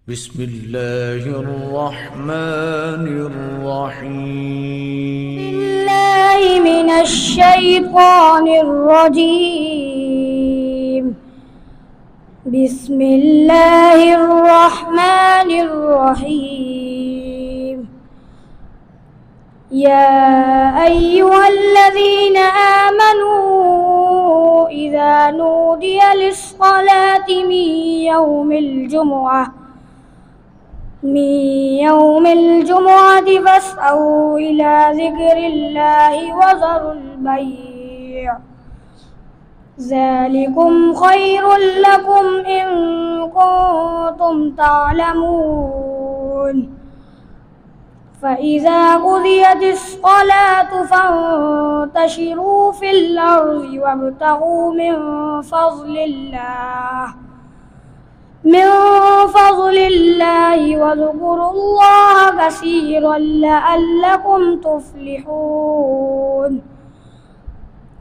بسم الله الرحمن الرحيم. بالله من الشيطان الرجيم. بسم الله الرحمن الرحيم. يا أيها الذين آمنوا إذا نودي للصلاة من يوم الجمعة فاسعوا إلى ذكر الله وذروا البيع ذلكم خير لكم إن كنتم تعلمون. فإذا قضيت الصلاة فانتشروا في الأرض وابتغوا من فضل الله واذكروا الله كثيرا لعلكم تفلحون.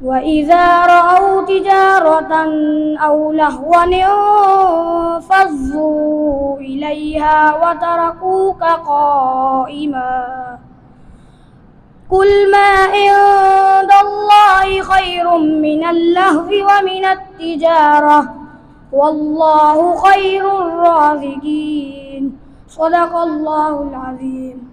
وإذا رأوا تجارة أو لهوا انفضوا إليها وتركوك قائما. قل ما عند الله خير من اللهو ومن التجارة والله خير الرازقين. صدق الله العظيم.